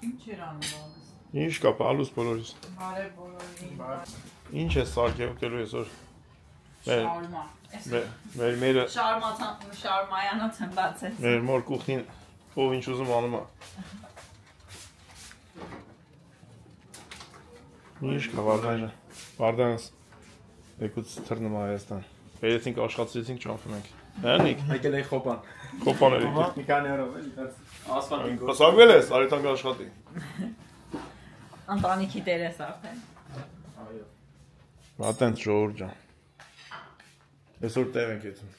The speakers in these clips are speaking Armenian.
Ինչ էր անում ագս։ Ինչ կա, պալուս բոլորիս։ Բարև բոլորին։ Ինչ է սարքել ուտելու այսօր։ Շարմա։ Մեր Շարմայանոց եմ բացել։ Մեր մոր կուխնին ով ինչ ուզում անում է։ Ինչ կա Վարդանը։ Վարդանս եկուց թռնում Հայաստան։ Վերեցինք աշխատեցինք ճամփում ենք։ Հենիկ։ Եկել էի խոպան։ Խոպաներ եկել։ Մի քանի օրով էլի ասֆալտին գոհ։ Հասարակվել ես, արիտան կաշխատի։ Ընտանիքի դեր ես արդեն։ Այո։ Վատենց ժողովուրդ ջան։ Այսօր տեղ ենք եթում։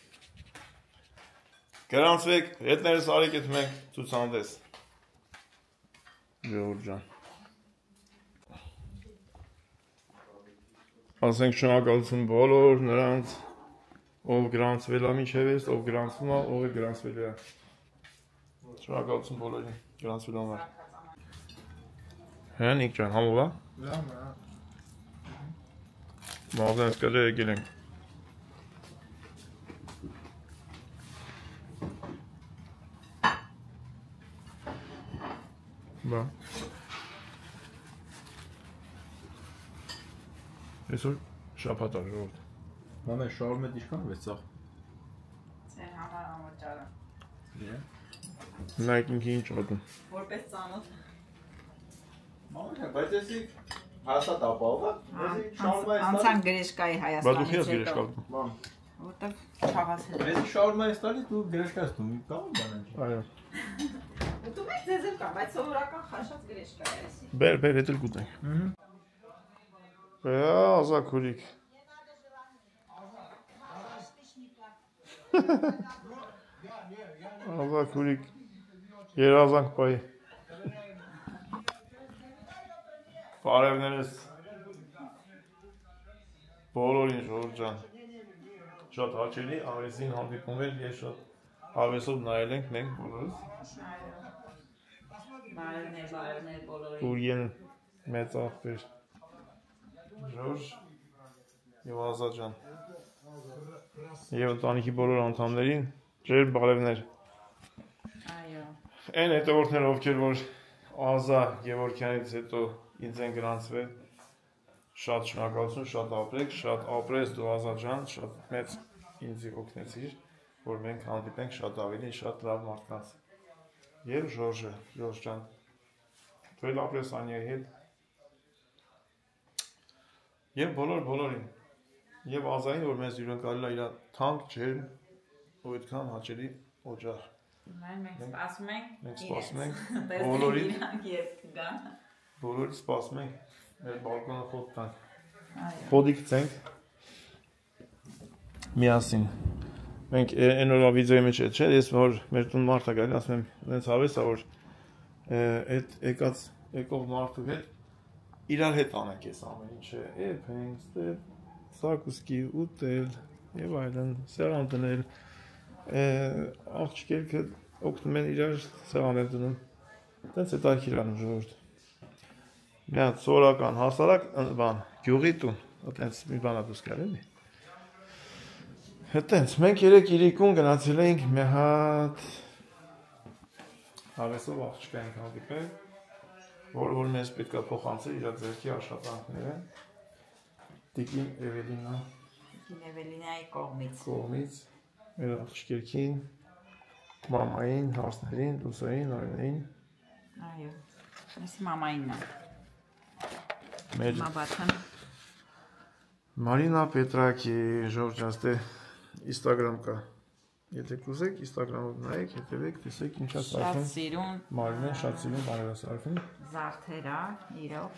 Գրանցվեք, հետներս արեք եթում ենք ցուցահանդես։ Ժողովուրդ ջան։ Ասենք շնորհակալություն բոլոր նրանց, ով գրանցվել է մինչև ես, ով գրանցվում է, ով է գրանցվել է։ Շնորհակալություն բոլորին գրանցվելու համար։ Հենիկ ջան, համով է։ Մաղդանս կլե եկել ենք։ Բա։ Այսօր շաբաթ է ժողովուրդ։ Մամե շարմետ ինչքան է ծախ։ Ձեր համար ամոճարը։ Նայք ինքի ինչ ոտում։ Որպես ծանոթ։ Մամե, բայց էսի հաստատ ապահով է։ Անցան գրեշկայի Բա դու Հայաստանից քեզ գրեշկա։ Մամ, որտեղ չաղացել։ էսի շարմա էս տալի դու գրեշկաս դու մի կա բան։ Այո։ Ուտում եք ձեզ էլ կա, բայց սովորական խաշած գրեշկա է էսի։ Բեր, հետ էլ կուտենք։ Ազակուրիկ։ Ազակուրիկ։ Երազանք պայի։ Բարևներս։ Բոլորին ժողովուրդ ջան։ Շատ հաճելի, ավեսին հանդիպում էր, ես շատ հավեսով նայել ենք մենք բոլորս։ Բարևներ բոլորին։ Ուրգեն մեծ աղբեր։ Ժորժ և Ազատ ջան և ընտանիքի բոլոր անդամներին ջեր բարևներ։ Այո։ Այն հետևորդները ովքեր որ Ազա Գևորգյանից հետո ինձ են գրանցվել շատ շնորհակալություն, շատ ապրեք, շատ ապրես դու Ազատ ջան, շատ մեծ ինձ օգնեցիր, որ մենք հանդիպենք շատ ավելի շատ լավ մարդկանց։ Եվ Ժորժը, Ժորժ ջան, դու էլ ապրես Անյայի հետ։ Եվ բոլորին, և Ազային, որ մեզ յուրընկալել է իր թանկ ջերմ ու այդքան հաճելի օջախ։ Մենք սպասում ենք։ Մենք սպասում ենք բոլորին։ Բոլորին սպասում ենք մեր բալկոնը խոտ տանք։ Այո։ Խոդի գցենք միասին։ Մենք այն օրվա վիդեոյի մեջ չէ, ես որ մեր տուն մարդ է գալի, ասում եմ, նենց հավես է, որ այդ եկող մարդու հետ իրար հետ անենք ես ամեն ինչը, էփենք, սակուսկի, ուտել, և այլն, սեղան դնել, աղջիկերքը օգնում են իրար սեղան են դնում, տենց է տայք իրանում ժողովուրդ։ Մի հատ սորական, հասարակ բան, գյուղի տուն, տենց մի բան ատուս կար էլի։ Հետենց, մենք երեք իրիկուն գնացել էինք մի հատ հավեսով աղջիկա ենք հանդիպել, որ մեզ պետք է փոխանցել իր ձեռքի աշխատանքները Տիկին Էվելինայի կողմից մեր աղջիկերքին, մամային, հարսներին, դուսային, արենային։ Այո, եսի մամայինն է։ Մեր Մաբաթան։ Մարինա Պետրակի ժողջաստե Instagram կա։ Եթե կուզեք, Instagram-ով նայեք, հետևեք, տեսեք ինչա սարքում։ Շատ սիրուն։ Մարինեն շատ սիրուն բարև է սարքում։ Զարդերա, իրոք։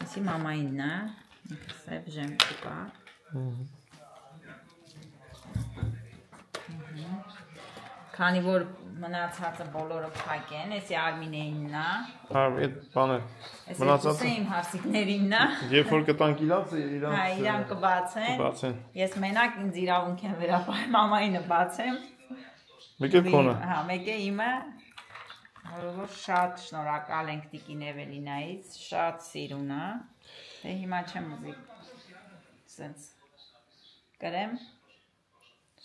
Եսի մամայինն է, սև ժեմքի կա։ Քանի որ մնացածը բոլորը փակ են, եսի Արմինեինն է։ Այդ բանը մնացածը իմ հարսիկներինն է։ Երբ որ կտանք իրանց, իրան կբացեն։ Ես մենակ ինձ իրավունք եմ վերապահել մամայինը բացեմ։ Մեկ է քոնը։ Հա, մեկ է իմը։ Որ շատ շնորհակալ ենք Տիկին Էվելինայից, շատ սիրուն է։ Դե հիմա չեմ ուզի սենց կրեմ։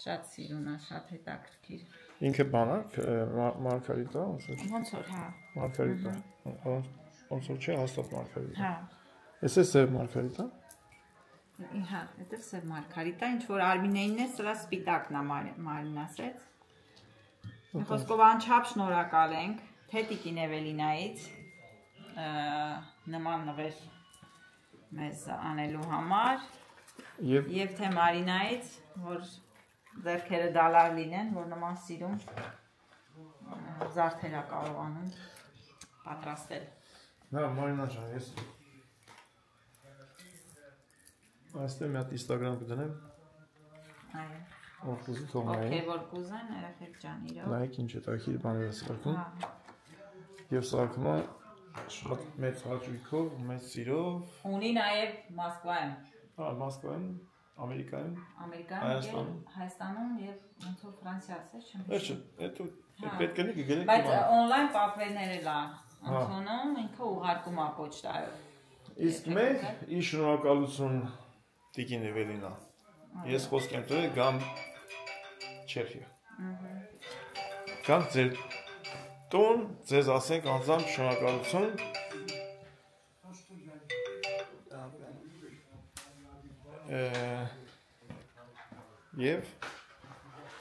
Շատ սիրուն է, շատ հետաքրքիր։ Ինքը բանա, Մարգարիտա, Ոնց որ հա։ Մարգարիտա։ Ոնց որ չէ, հաստատ Մարգարիտա։ Հա։ Էս է սև Մարգարիտա։ Հա, դա սև Մարգարիտա, ինչ որ Արմինեինն է, սրա սպիտակն է Մարին ասեց։ Խոսքով անչափ շնորհակալ ենք թե Տիկին Էվելինայից նման նվեր մեզ անելու համար եւ թե Մարինայից, որ ձեռքերը դալար լինեն, որ նման սիրում զարդերա կարողանում պատրաստել։ Հա, Մարինա ջան, ես այստեղ մի հատ Instagram կդնեմ։ Այո։ Որ կուզի թողնայի։ Okay, որ կուզեն, երեխեք ջան, իրոք։ Նայեք ինչ է տակի բաները սարքում։ Եվ սարքում է շատ մեծ հաճույքով, մեծ սիրով։ Ունի նաև Մոսկվայում։ Հա, Մոսկվայում, Ամերիկայում, Հայաստանում եւ ոնց որ Ֆրանսիաս է, չեմ հիշում։ Էդու պետք է գնի։ Բայց on-line պատվերներ էլ է ընդունում, ինքը ուղարկում է պոչտայով։ Իսկ մենք ի շնորհակալություն Տիկին Էվելինա։ Ես խոսք եմ տվել գամ Չեխիա։ Կամ ձեր տուն, ձեզ ասենք անձամբ շնորհակալություն։ Եվ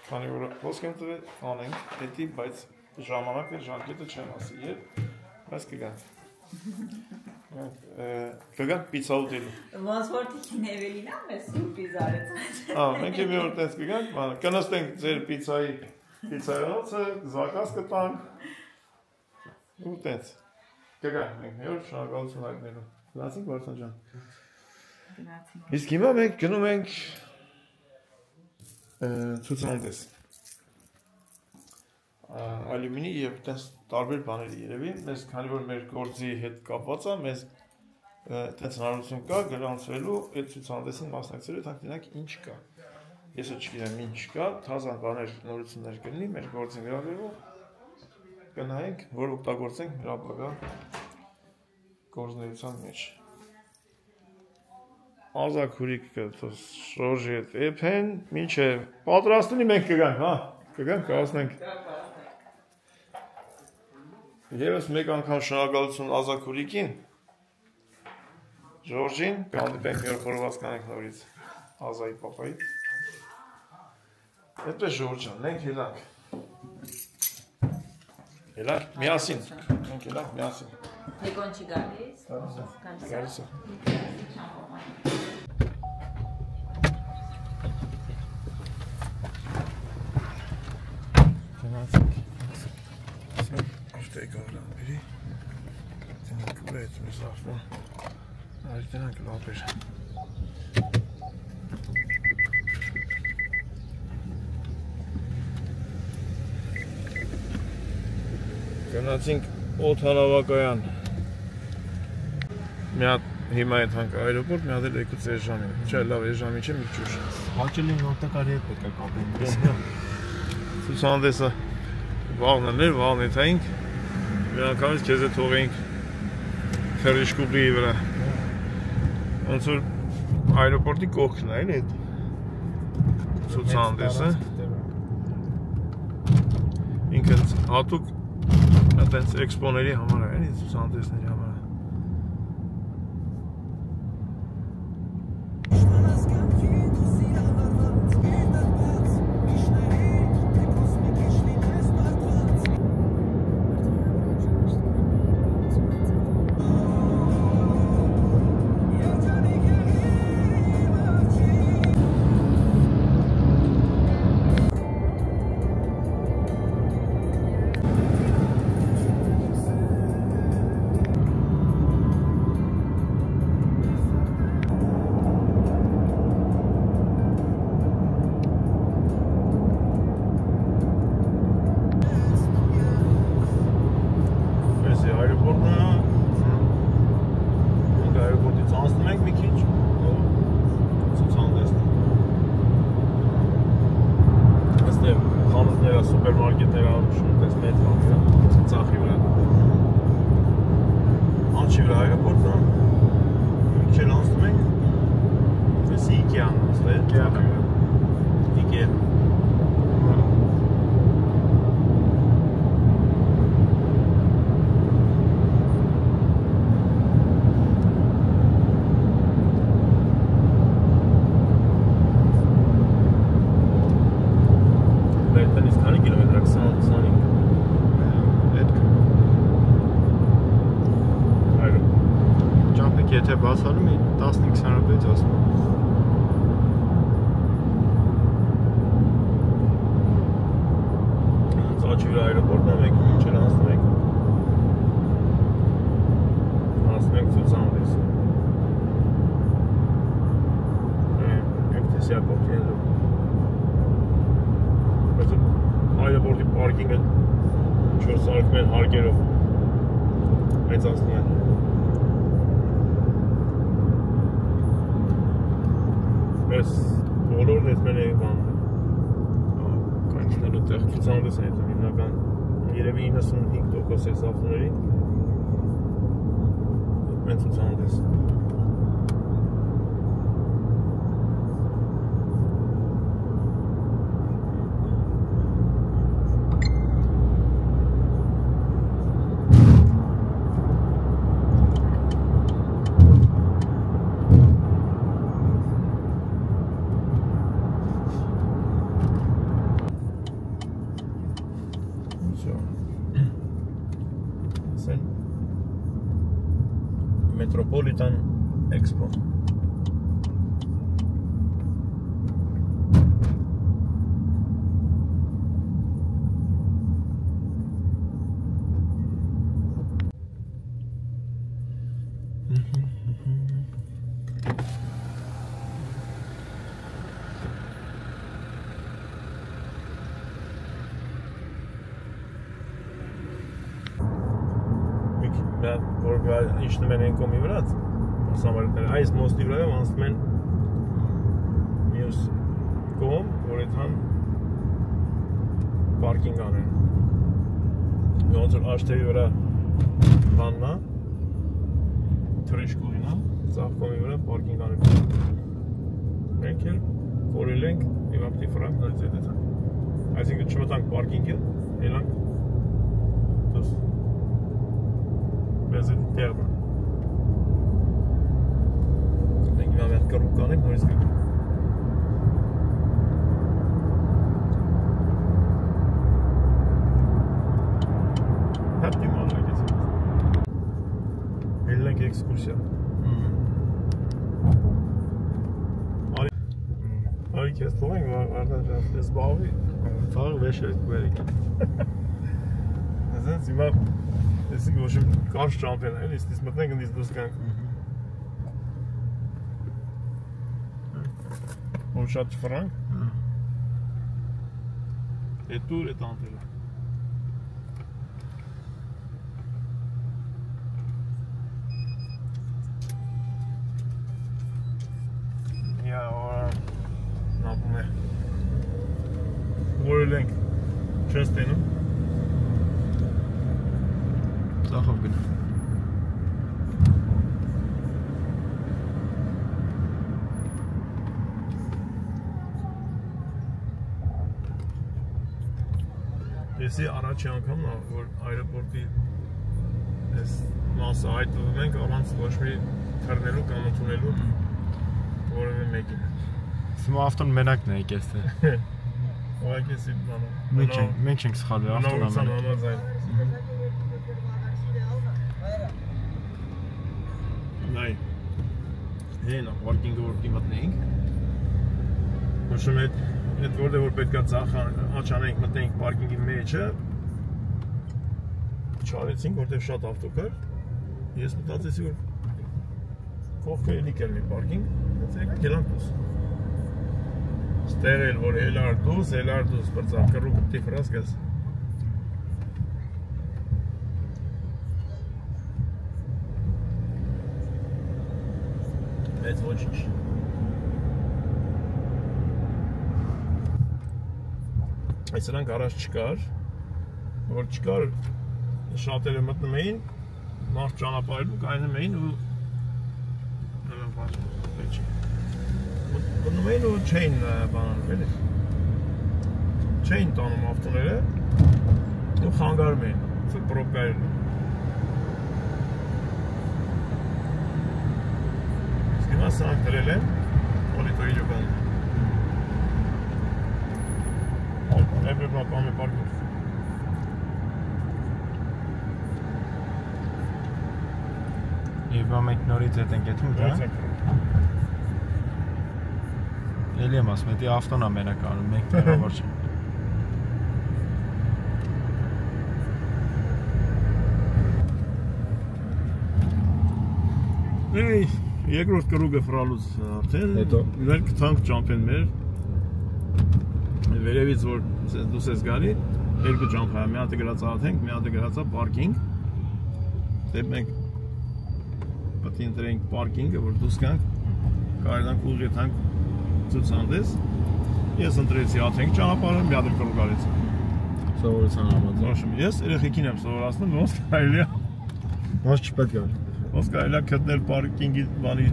քանի որ խոսք եմ տվել անենք, դեպի բայց ժամանակը ժամկետը չեմ ասի, եւ բայց կգան։ Կգան պիցա ուտելու։ Ոնց որ Տիկին Էվելինա մեզ սուրպրիզ արեց։ Մենք մի օր տես կգանք, կնստենք ձեր պիցայոցը, զակաս կտանք ու տես։ Կգանք մենք մի օր շնորհակալություն հայտնելու։ Գնացինք Վարդան ջան։ Գնացինք։ Իսկ հիմա մենք գնում ենք ցուցահանդես։ Ալյումինի եւ տես տարբեր բաների երևի, մեզ քանի որ մեր գործի հետ կապված է, մեզ տես հնարավորություն կա գրանցվելու այդ ցուցահանդեսին մասնակցելու, թող դինակ ինչ կա։ Ես չգիտեմ ինչ կա, թազան բաներ, նորություններ կլինի մեր գործին գրավելու։ Կնայենք, որ օգտագործենք մեր ապագա գործունեության մեջ։ Ազաքուրիկ շորժի հետ էփեն, մինչև պատրաստունի մենք կգանք, հա, կգանք, կհասնենք։ Եվս մեկ անգամ շնորհակալություն Ազաքուրիկին, Ժորժին, կհանդիպենք մի օր խորոված կանենք նորից Ազայի պապայի։ Այդպես Ժորժ ջան, մենք ելանք։ Ելանք միասին, մենք ելանք միասին։ Եկոն չի գալիս։ Գալիս է։ Գնացինք։ Աշտե գալան բերի։ Դենանք բրետ մեզ ախմա։ Այլ դենանք լապեր։ Գնացինք օդանավակայան։ Մի հատ հիմա այդ հանք այրոպորտ, մի հատ էլ եկուց այս ժամին։ Չէ, լավ, այս ժամին չէ, մի ճուշ։ Հաճելի նոտակարի հետ պետք է կապենք։ Ցուցահանդեսը վաղն էր, վաղն եթայինք։ Մի անգամից քեզ է թողեինք Խերիշկուբի վրա։ Ոնց որ այրոպորտի կողքն է, էլի այդ ցուցահանդեսը։ Ինքը հատուկ այդպես էքսպոների համար է, էլի ցուցահանդեսների համար։ եթե բացալու մի 15-20 րոպեից ասում եմ։ Ծաչի վրա այրոպորտն է, մենք ինչ են անցնում ենք։ Անցնում ենք ցուցահանդես։ Էմտեսիա կոկենը։ Բայց այրոպորտի պարկինգը 4 սարքում են հարկերով մեծացնում են։ Բայց բոլորն էս մեն են բան կանչնելու տեղ ցուցահանդես են հետում հիմնական երևի 95% էս ավտոների մեն ցուցահանդես։ Metropolitan Expo. Իշտում են են կոմի վրաց, այս մոստի վրա անցնում են մյուս կոմ, որ էթան պարկինգ անեն։ Ոնց որ աշտերի վրա բաննա, թրիշկուլինա, ծաղ կոմի վրա պարկինգ անեն։ Մենք էլ կորել ենք և ապտի վրա նորից էդ էթան։ Այսինքն չմտանք պարկինգը, էլանք դուս մեզ էդ տեղը։ Մենք հիմա մենք կռուկ կանենք նորից գնք։ Հապտի մալակ ես։ Ելն ենք էքսկուրսիա։ Արի կեզ թողենք, արդան ժաստ ես բավի։ Թաղ վեշ էդ բերիք։ Այսենց հիմա Այսինք ոչմ կարճ ճամպեն է, իսկ մտնենք ընդից դուրս գանք։ Որ շատ չֆրանք։ Էդ դուր էդ անտելը։ Յա, նապում է։ Որել ենք չես տենում։ Ծախով գնա։ Եսի առաջի անգամն է, որ այրոպորտի այս մասը հայտնվում ենք առանց ոչ մի թռնելու կամ ընդունելու որևէ մեկին։ Հիմա ավտոն մենակն է եկես թե։ Ուղղակի էսի բանը։ Մենք չենք սխալվել ավտոնը մենակ։ Նայ, հենա պարկինգը որ պիտի մտնենք։ Հոշում էդ որտեղ որ պետք է աչանենք մտնենք պարկինգի մեջը չարեցինք, որտեղ շատ ավտո կար։ Ես մտածեցի, որ կողքը էլի կերնի պարկինգ, եկանք ելանք դուս։ Ստեղ էլ որ ելար դուս, բրծավ կռուկ պիտի ֆրաս գաս։ Մեծ ոչինչ։ Այս սրանք առաջ չկար, որ չկար շատերը մտնում էին, մարդ ճանապարհում կայնում էին ու մտնում էին ու չէին բանանում էլի։ Չէին տանում ավտոները ու խանգարում էին, սա պրոբկա էր։ Իսկ հիմա սրանք դրել են, պոլիտոյի ջոկան։ Everybody on the parking. Եվ մենք նորից հետ ենք եթում, դա։ Էլի եմ ասում, էդի ավտոն ամենակ անում, մենք տեղավոր չենք։ Էй, երկրորդ կրուգը ֆրալուց արդեն, մենք գտանք ճամփեն մեր, վերևից որ դուս ես գալի, երկու ճամփ է, մի հատը գրած աթենք, մի հատը գրածա պարկինգ, դեպ մենք պետք է ընտրենք պարկինգը, որ դուս գանք, կարելանք ուղղ եթանք ցուցանդես, ես ընտրեցի աթենք ճանապարհը, մի հատը կրուգ արեցի։ Սովորության համաձայն։ Ես երեխեքին եմ սովորացնում, ոնց կարելի է։ Ոնց չպետք է։ Ոնց կարելի է գտնել պարկինգի բանի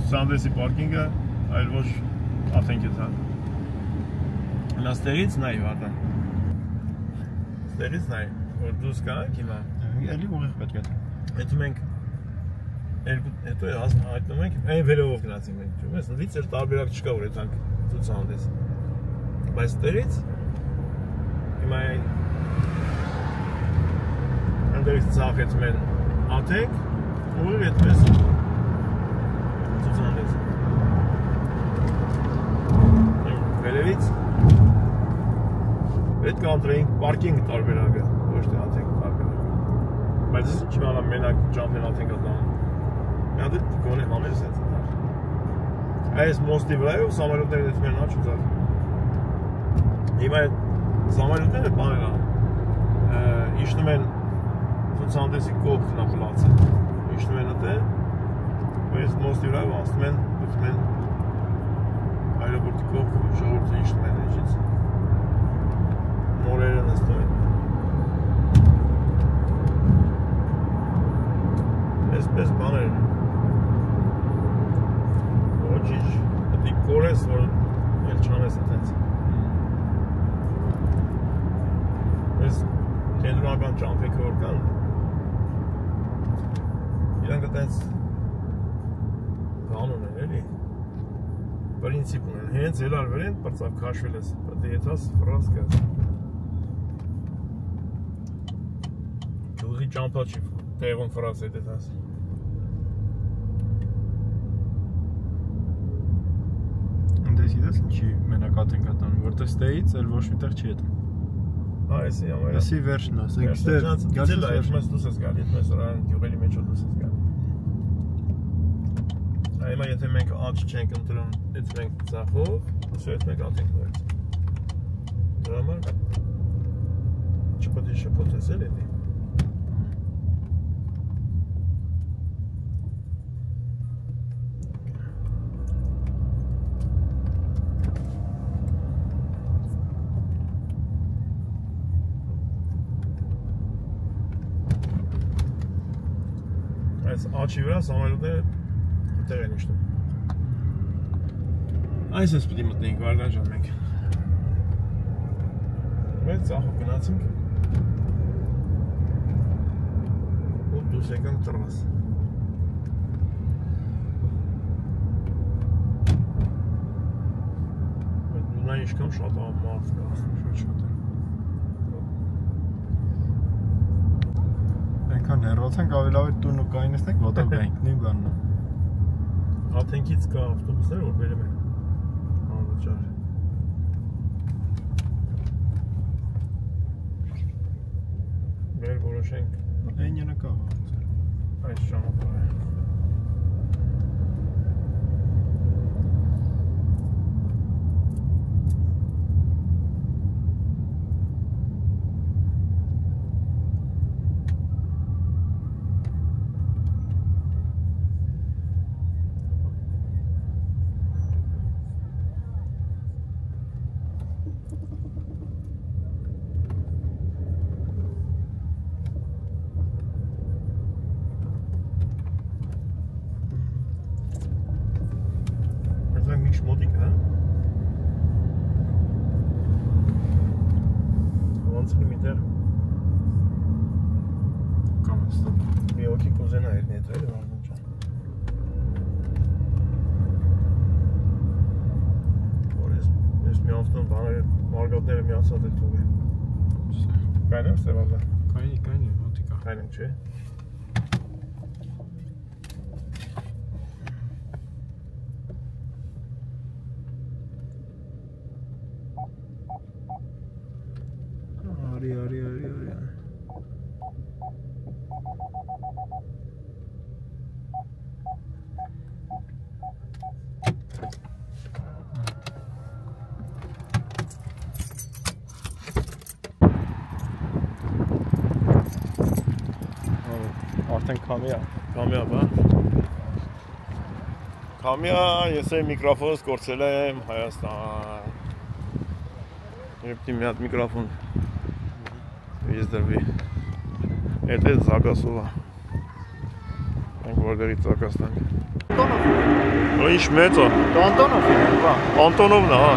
ցուցանդեսի պարկինգը, այլ ոչ աթենքի տան։ Ստերից նայ վարդան։ Ստերից նայ, որ դուս գանք հիմա։ Էլի ուղիղ պետք է։ Հետո մենք հետո հայտնում ենք, այն վերևով գնացինք մենք, ճիշտ է, դից էր տարբերակ չկա որ այդանք ցուցահանդես։ Բայց ստերից հիմա այնտեղից ցախեցում են աթենք, ուղիղ այդպես ցուցահանդես։ Վերևից պետք է ընտրեինք պարկինգ տարբերակը, ոչ թե աթենք տարբերակը։ Բայց ես չիմանամ մենակ ճամփեն աթենք ատան։ Մի հատ գոնե համերս է ցած։ Այս մոստի վրայով սամարոտները դեպի մենա չուզած։ Հիմա սամարոտները բաներ են։ Իշտում են ցուցանդեսի կողքն ապլացը։ Իշտում են այդտեղ։ Այս մոստի վրայով ասում են, դուք մեն այրապորտի կողքը ժողովուրդը իշտում են էջից։ Մորերը նստում են։ Այսպես բաներ են։ Ոչինչ, դի կորես, որ էլ չանես այդենց։ Այս կենտրոնական ճամփեքը որ կան, իրանք այդենց բան ունեն, էլի։ Պրինցիպ ունեն, հենց ելար վերեն, պրծավ քաշվել ես, պետք է եթաս ֆրանս կաս։ Ուղի ճամփա չի տեղում ֆրանս հետ եթաս։ Ընդես իդես ինչի մենակ աթենք ատանում, որտեղ ստեից էլ ոչ միտեղ չի եթում։ Այսի ամենը։ Այսի վերջն է, ասենք ստեղ գալիս է, ես դուս ես գալի, ես ռան գյուղերի մեջ դուս ես գալի։ Այմա եթե մենք աճ չենք ընտրում, այդ մենք ծախով, ասու այդ մենք աթենք նորից։ Դրա համար չպետք է շփոթես էլ էդի։ Այս աճի վրա սամարոտները տեղ են իշտում։ Այս ես պիտի մտնենք վարդան ժան մենք։ Բայց ծախով գնացինք ու դուս եկանք տրվաս։ Նա իշկամ շատ ամարդ կա, շատ է։ Այնքան հեռացանք ավելի լավ է տունը կայնեցնենք, ոտով գայինք, նույն բանն է։ Աթենքից կա ավտոբուսներ, որ բերում են անվճար։ Մեր որոշենք Այն յանակա այս ճանապարհը։ Մոտիկ, հա։ Ոնց է միտեղ։ Կամ է ստոպ։ Մի օքի կուզենա էր նետրել վարդան ճան։ Որ ես մի ավտոն բաները մարգոտները միացած է թուղի։ Կայն եմ ստեվալը։ Կայնի, մոտիկա։ Կայն եմ, չէ։ արդեն քամի է։ Քամիա, բա։ Քամիա, ես այ միկրոֆոնս կորցրել եմ Հայաստան։ Եփտի մի հատ միկրոֆոն։ Ես դրվի։ Էդ է Զագասովա։ Մենք որտեղից Զագաստանք։ Անտոնով։ Ինչ մեծ է։ Դու Անտոնով ես, բա։ Անտոնովն է, հա։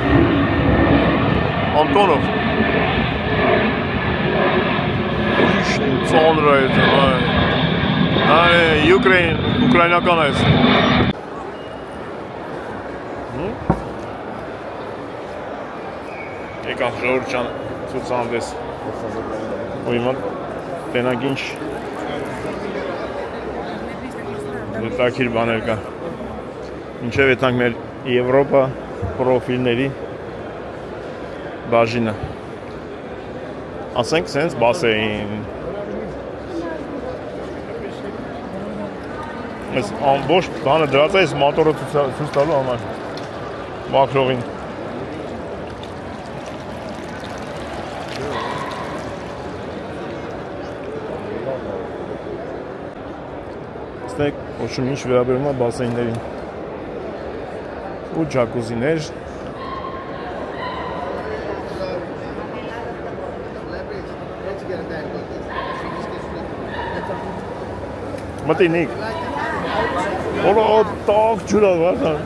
Անտոնով։ Ինչ ծանր է դա, այ ուկրաինական է։ Եկան Ժողովուրդ ջան ցուցահանդես։ Ու հիմա տենակ ինչ հետաքրքիր բաներ կա։ Մինչև եթանք մեր Եվրոպա պրոֆիլների բաժինը։ Ասենք սենց բասեին։ Այս ամբողջ բանը դրած է այս մոտորը ցույց տալու համար։ Մակրողին։ Ստեք ոչմ ինչ վերաբերում է բասեյններին ու ջակուզիներ Մտինիկ Օլո տակ ջուրա վարդան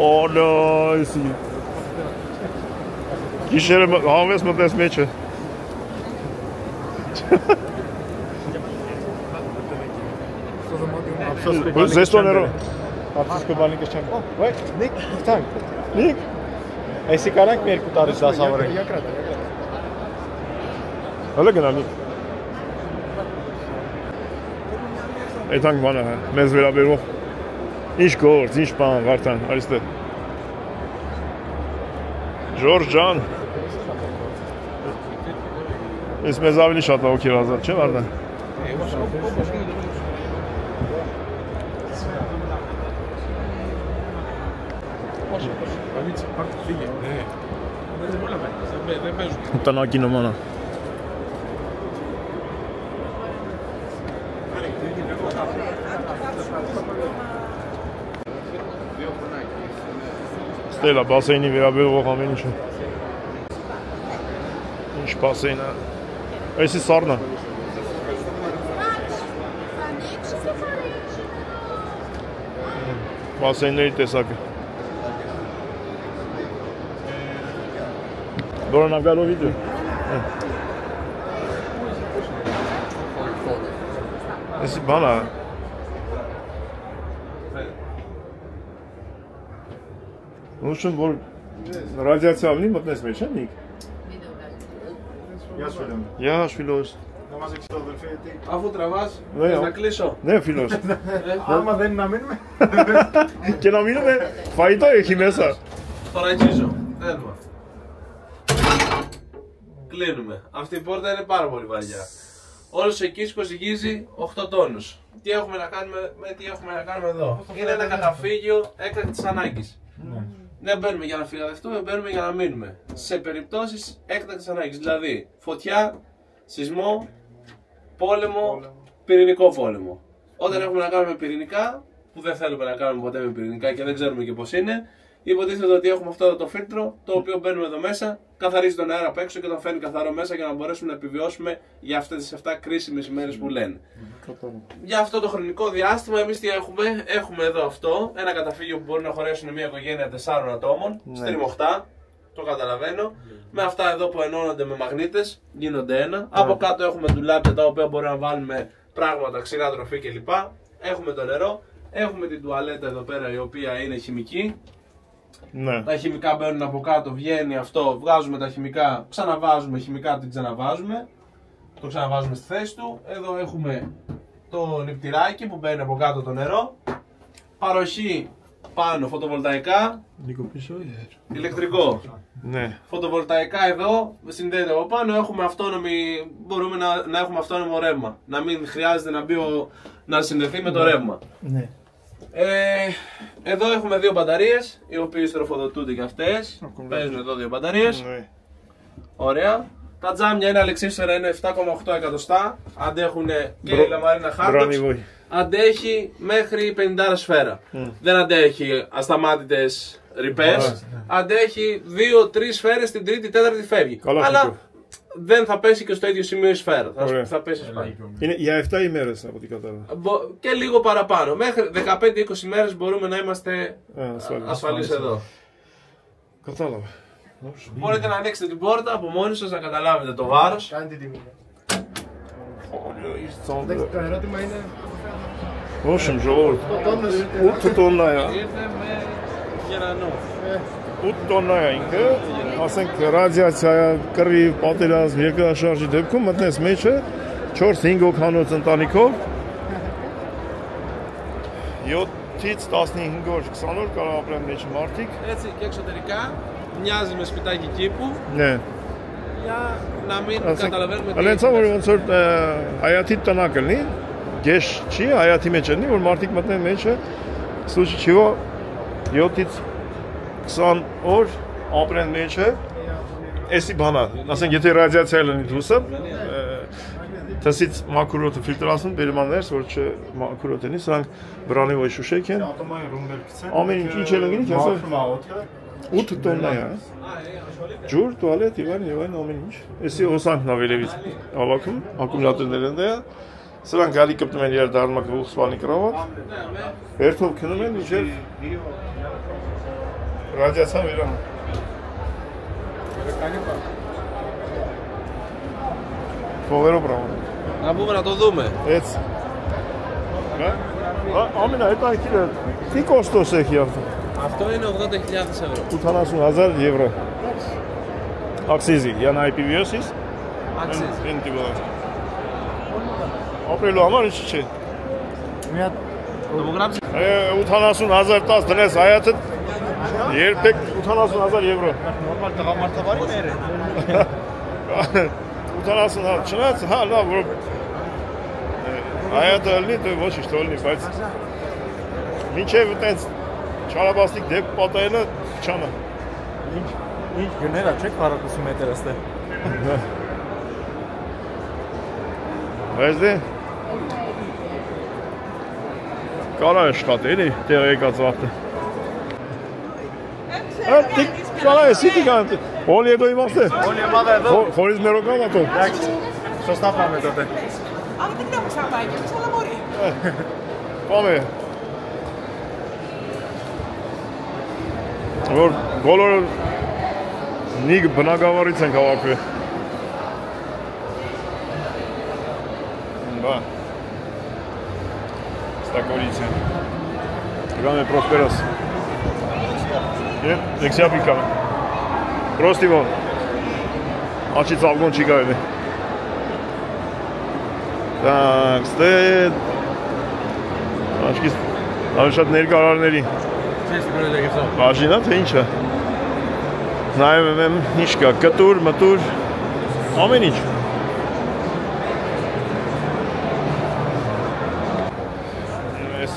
Օլո իսի Գիշերը հավես մտես մեջը Զեստոներո Ապսիսկո բանիկը չեմ։ Ոյ, Նիկ, տանք։ Նիկ։ Այսի կարանք մի երկու տարի դասավորենք։ Հələ գնալ Նիկ։ Այդանք բանը մեզ վերաբերող ինչ գործ, ինչ բան, Վարդան, այստեղ։ Ժորժ ջան։ Ես մեզ ավելի շատ ոգի ազատ, չէ՞ Վարդան։ Տնակի նման է։ Ստել է բասեյնի վերաբերող ամեն ինչը։ Ինչ բասեյն է։ Այսի սառն է։ Բասեյնների տեսակը։ Որոնագալով իդու։ Այսի բան է։ Ուսում որ ռադիացիա ավելի մտնես մեջ, չէ՞ Նիկ։ Я Филос. Αφού τραβάς, να κλείσω. Ναι, Φίλος. Άμα δεν είναι να μείνουμε. Και να μείνουμε, φαγητό έχει μέσα. Παραγγίζω. Τέλμα. Κλείνουμε. Αυτή η πόρτα είναι πάρα πολύ βαριά. Όλος ο κίσκος ζυγίζει 8 τόνους. Τι έχουμε να κάνουμε τι έχουμε να κάνουμε εδώ. Είναι ένα καταφύγιο έκτακτης ανάγκης. Δεν μπαίνουμε για να φυγαδευτούμε, μπαίνουμε για να μείνουμε. Σε περιπτώσεις έκτακτης ανάγκης. Δηλαδή φωτιά, σεισμό, πόλεμο, πυρηνικό πόλεμο. Όταν έχουμε να κάνουμε πυρηνικά, που δεν θέλουμε να κάνουμε ποτέ με πυρηνικά και δεν ξέρουμε και πώς είναι, υποτίθεται ότι έχουμε αυτό το φίλτρο, το οποίο μπαίνουμε εδώ μέσα, καθαρίζει τον αέρα απ' έξω και τον φέρνει καθαρό μέσα για να μπορέσουμε να επιβιώσουμε για αυτές τις 7 κρίσιμες ημέρες που λένε. Για αυτό το χρονικό διάστημα, εμείς τι έχουμε? Έχουμε εδώ αυτό, ένα καταφύγιο που μπορεί να χωρέσουν μια οικογένεια 4 ατόμων, στριμωχτά, το καταλαβαίνω. Με αυτά εδώ που ενώνονται με μαγνήτες, γίνονται ένα. Από κάτω έχουμε ντουλάπια τα οποία μπορούμε να βάλουμε πράγματα, ξηρά τροφή κλπ. Έχουμε το νερό. Έχουμε την τουαλέτα εδώ πέρα η οποία είναι χημική. Ναι. Τα χημικά μπαίνουν από κάτω, βγαίνει αυτό, βγάζουμε τα χημικά, ξαναβάζουμε χημικά, την ξαναβάζουμε. Το ξαναβάζουμε στη θέση του. Εδώ έχουμε το νηπτηράκι που μπαίνει από κάτω το νερό. Παροχή πάνω, φωτοβολταϊκά. Ηλεκτρικό. Ναι. Φωτοβολταϊκά εδώ, συνδέεται από πάνω, έχουμε αυτόνομη, μπορούμε να έχουμε αυτόνομο ρεύμα. Να μην χρειάζεται να συνδεθεί με το ρεύμα. Ναι. Εδώ έχουμε 2 μπαταρίες, οι οποίες τροφοδοτούνται και αυτές. Παίζουν εδώ 2 μπαταρίες. Ναι. Ωραία. Տաձամյան Ալեքսեյ Սերենը 7,8 կատոստա, ադեխունե կելը մարինա խարտոչ, ադեխի մեխրի պենդար սφαίρα. Δεν αντέχει ασταμάτητες ρηπές, αντέχει 2-3 σφαίρες την τρίτη, τέταρτη φεύγει. Αλλά δεν θα πέσει και στο ίδιο σημείο η σφαίρα. Θα πέσει πάλι. Είναι για 7 ημέρες από την κατάλαβα. Και λίγο παραπάνω. Μέχρι 15-20 ημέρες μπορούμε να είμαστε ασφαλείς εδώ. Κατάλαβα. Μπορείτε να ανοίξετε την πόρτα από μόνοι σας να καταλάβετε το βάρος. Κάντε τη τιμή. Το ερώτημα είναι... Όσον ժողովուրդ, 8 տոննա է։ Ήρθε με γερανό. 8 տոննա է ինքը, ասենք ռադիացիա, կռիվ, պատերազմ, երկրաշարժի դեպքում մտնես մեջը 4-5 օքանոց ընտանիքով 7-ից 15 օր, 20 օր կարող ապրեն մեջը մարդիկ։ Έτσι και εξωτερικά μοιάζει με σπιτάκι κήπου. Ναι. Για να μην καταλαβαίνουμε τι. Αλλά έτσι ոնց որ հայաթի տնակ լինի, գեշ չի, հայաթի մեջ լինի, որ մարդիկ մտնեն մեջը, случай чего 7-ից 20 օր ապրեն մեջը, էսի բանա, ասենք եթե ռադիացիա լինի դուսը, թսից մաքուրոտը ֆիլտրացնում, բերում աներս, որ չէ մաքուրոտ լինի, սրանք բրանի ոյ շուշեք են, ամեն ինչ էլ ընգինի, կասը 8 տոննա է, ջուր, տուալետ, եւ այլն ամեն ինչ, էսի հոսանքն ավելևից ավաքում, ակումուլատորներ են դեյա, սրանք գալի կպտում են իրար դարմակ ուղ սպանի կրավատ, վերթով քնում են, իջեր ռադիացիա վերանում։ Φοβερό πράγμα. Να πούμε να το δούμε. Έτσι. Άμυνα, ήταν κύριε. Τι κόστος έχει αυτό? Αυτό είναι 80.000 ευρώ. 80.000 ευρώ. Αξίζει για να επιβιώσεις. Αξίζει. Είναι τίποτα. Ապրելու համար ինչ չէ։ Να μου γράψει. 80.000 տաս դնես հայաթը երբեք 80.000 եվրո։ Նորմալ տղամարդավարի մեր է։ 80.000 չնայած, հա, լավ, որ հայաթը լինի, դե ոչինչ թողնի, բայց մինչև այտենց չարաբաստիկ դեպք պատահելը չանա։ Ինչ գներա չէ 40 մետր աստե։ Բայց դե կարա աշխատի, էլի, տեղ եկած վաղտը։ Կարա է, սիտի կանտ, հոլ եդո իմաստ է։ Հոլ եմադ է դո։ Խորից մերոկան ատո։ Սոստապամ է դոտ է։ Աղդիգնամ շապայք, չալամորի։ Պամ է։ Որ բոլորը նիգ բնակավարից են կավակվի։ Բա։ Ստակորից են։ Գանը պրոսպերոս։ Լեքսիա պիկա։ Պրոստիվոն։ Աչի ծավգոն չի գայլի։ Так, ստե Աչքիս շատ ներկարարների բաժինա, թե ինչ է։ Նայում եմ ինչ կա, կտուր, մտուր, ամեն ինչ։ Ես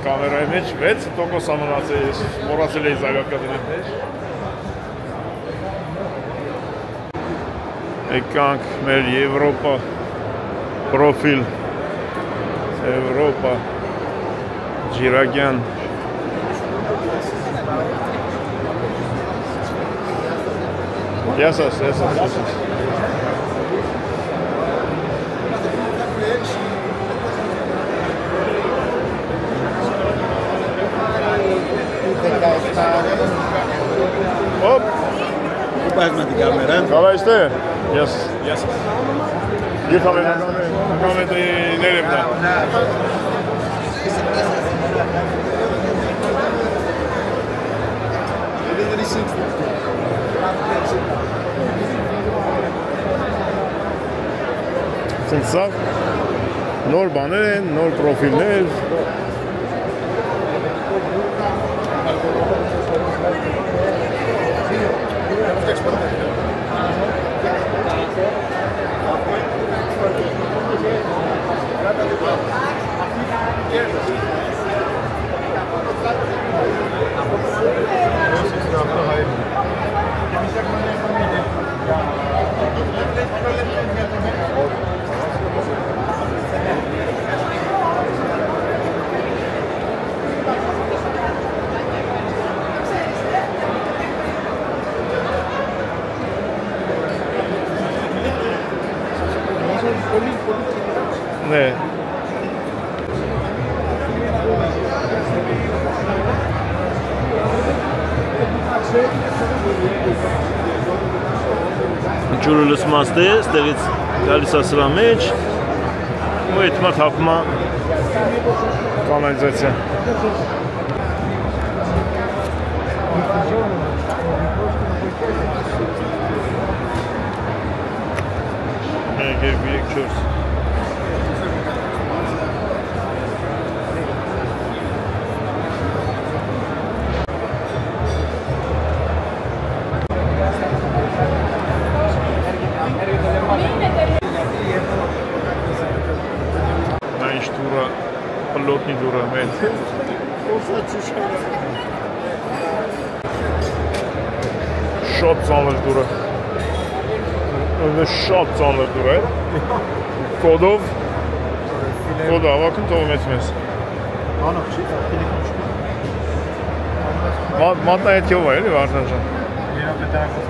կամերայի մեջ 6% ամնացել ես, մորացել էի զագակատին եմ մեջ։ Եկանք մեր Եվրոպա պրոֆիլ, Եվրոպա, Ջիրագյան։ Եսաս։ Հոպ։ Պայզմատի կամերան։ Կավայստե։ Ես։ Եկավ է ներեմ դա։ Սա նոր բաներ են, նոր պրոֆիլներ։ Ναι. Ջուրը լսմաստ է, ստեղից գալիս է սրա մեջ ու այդ մա թափում է կանալիզացիա։ Մեկ, երկու, երեք, չորս։ Այնչ դուրը, պլոտնի դուրը մեծ։ Շատ ծանր դուրը։ Շատ ծանր դուր է։ Կոդով ավակում թողում ես մեզ։ Անով չի, տելեկոմ չի։ Մատնա հետքով է, էլի Վարդան ջան։ Երապետարակոս։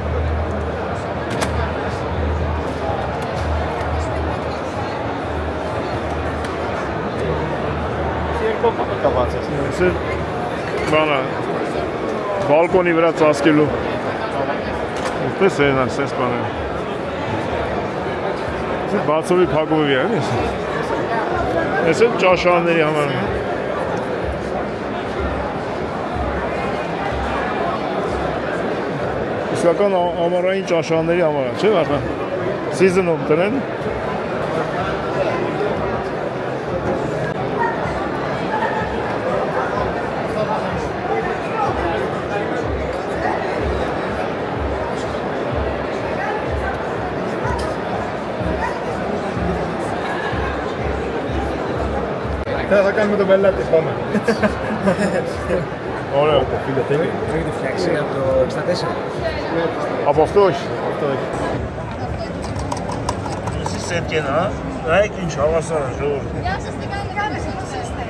Երկու կապա բացես։ Սա բանա բալկոնի վրա ծածկելու։ Պես է նա սենց բաները։ Բացովի փակովի է, էս։ Ես էլ ճաշարանների համար։ Իսկական ամառային ճաշարանների համար, չէ՞ Վարդան։ Season-ում տնեն։ Te sacando de bella te fama. Ωραία. Έχετε φτιάξει από το 64. Από αυτό όχι. Εσείς σέντκαινα, λαϊκήν τσάβασα, ζώο. Γεια σας, τι κάνετε, πώς είστε.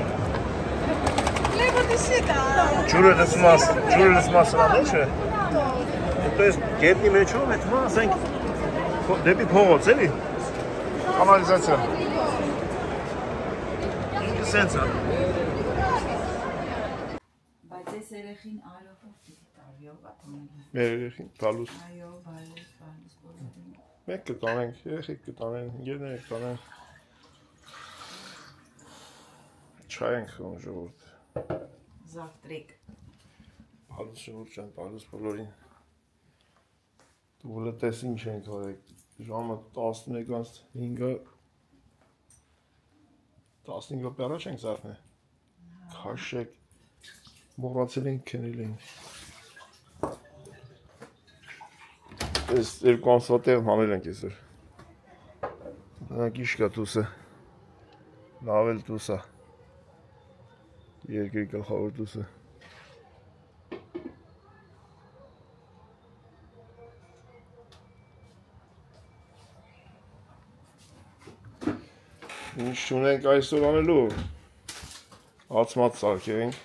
Βλέπω τη σίτα. Ջուրելս մասը նոչը։ Այդպես գետնի մեջով այդ մասենք դեպի փողոց էլի։ Կանալիզացիա։ Ինքը սենց է։ Բայց այս երեխին արողով պիտի տարյով ատոնել։ Մեր երեխին տալուս։ Այո, բարես, բոլորին։ Մեկ կտանենք, երեխիկ կտանենք, ընկերներ կտանենք։ Չայ ենք խոհում ժողովուրդ։ Զավտրիկ։ Բալուս ժողովուրդ ջան, բալուս բոլորին։ Դու լտես ինչ ենք արեք, ժամը 11:05-ը 15 րոպե առաջ ենք զարթնել։ Քաշեք, մոռացել ենք քնել ենք։ Ես երկու ամսվա տեղ հանել ենք այսօր։ Նրանք իշկա տուսը, լավ էլ տուսա, երկրի գլխավոր տուսը։ Ինչ ունենք այսօր անելու, ացմած սարքենք,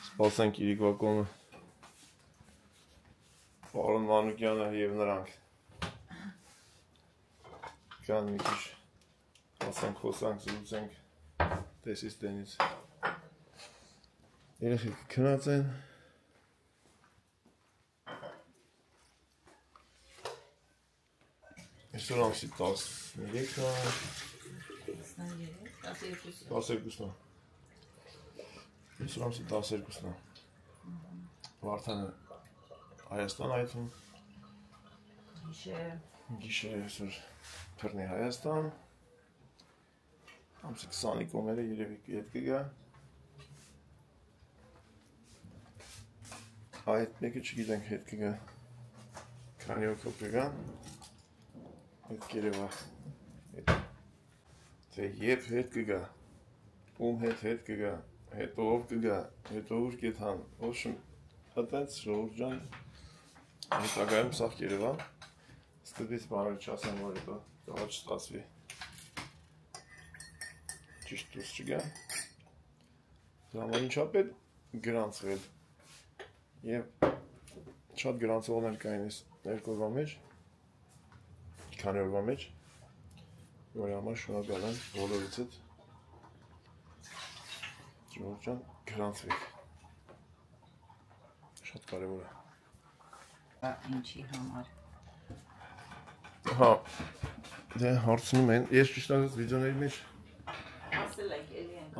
սպասենք իրիկվա կոնը, Պարոն Մանուկյանը և նրանք կան մի քիչ ասենք խոսանք, զրուցենք տեսից տենից երեխեք քնած են այսօր ամսի 12-ն այսօր ամսի 12-ն Վարդանը Հայաստան այդում գիշեր այսօր թռնի Հայաստան ամսի 20-ի կոմերը երևի ետ կգա այդ մեկը չգիտենք հետ կգա քանի օքով կգա այդ կերևա թե երբ հետ կգա ում հետ կգա հետո ով կգա հետո ուր կեթան ոչմ հատենց ժողովուրդ ջան Հետագայում սաղ կերևա, ստդից բաներ չասեմ, որ հետո տղա չստացվի, ճիշտ դուս չգա, ժամանիչապետ գրանցվել և շատ գրանցողներ կային ես երկորվա մեջ, քանի օրվա մեջ, Որի համար շնորհակալ եմ բոլորիցդ։ Ժողովուրդ ջան, գրանցվեք։ Շատ կարևոր է։ Ինչի համար։ Հա, դե հարցնում են, ես ճիշտ ասած վիդեոների մեջ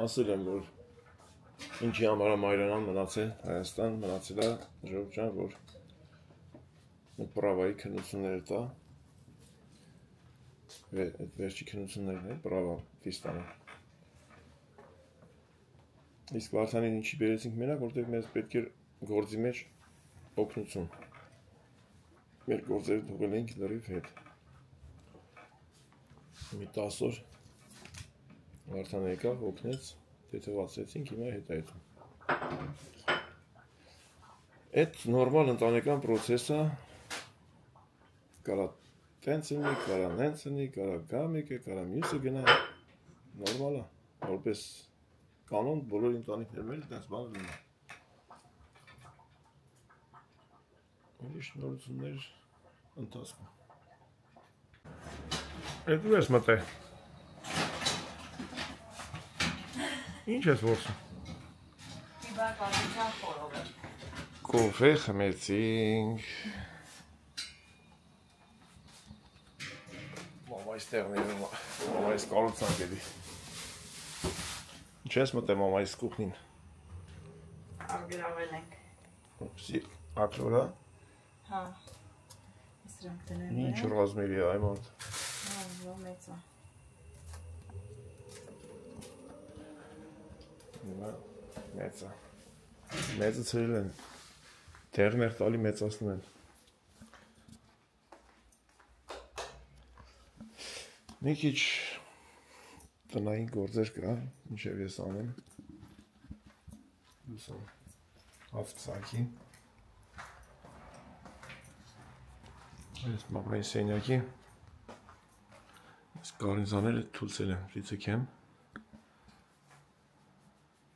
ասել եմ, որ ինչի համար Մայրանան մնացել, Հայաստան մնացել է ժողովուրդ ջան, որ պրավայի քննությունները տա։ Վերջի քննություններն են, պրավա Ֆիստանը։ Իսկ Վարդանին ինչի բերեցինք մենակ, որտեղ մեզ պետք էր գործի մեջ օգնություն։ Մեր գործերը թողել ենք լրիվ հետ։ Մի 10 օր Վարդանը եկավ, օգնեց, թեթևացրեցինք, հիմա հետ այդում։ Այդ նորմալ ընտանեկան պրոցես է, կարա տենց լինի, կարա նենց լինի, կարա գա մեկը, կարա մյուսը գնա, նորմալ է, որպես կանոն բոլոր ընտանիքներ մեր տենց բան լինի։ Ուրիշ նորություններ ընթացքում։ Այդ ու ես մտե։ Ինչ ես որսում։ Մի բար պատմության խորով է։ Կոֆե խմեցինք։ Մամայիս տեղներում, մամայիս կալուցան գելի։ Ինչ ես մտե մամայիս կուխնին։ Արգրավել ենք։ Ակլորա։ Հա։ Սրանք տնեն։ Ինչ ռազմերի է այմոտ։ Հա, ո մեծ է։ Մեծ է։ Մեծը ծրել են։ Տեղներ տալի մեծացնում են։ Մի քիչ տնային գործեր կա, ինչև ես անեմ։ Լուսան ավցակի։ Ես մամայի սենյակի։ Ես կարինզաները թուլցել եմ, լիցեք եմ։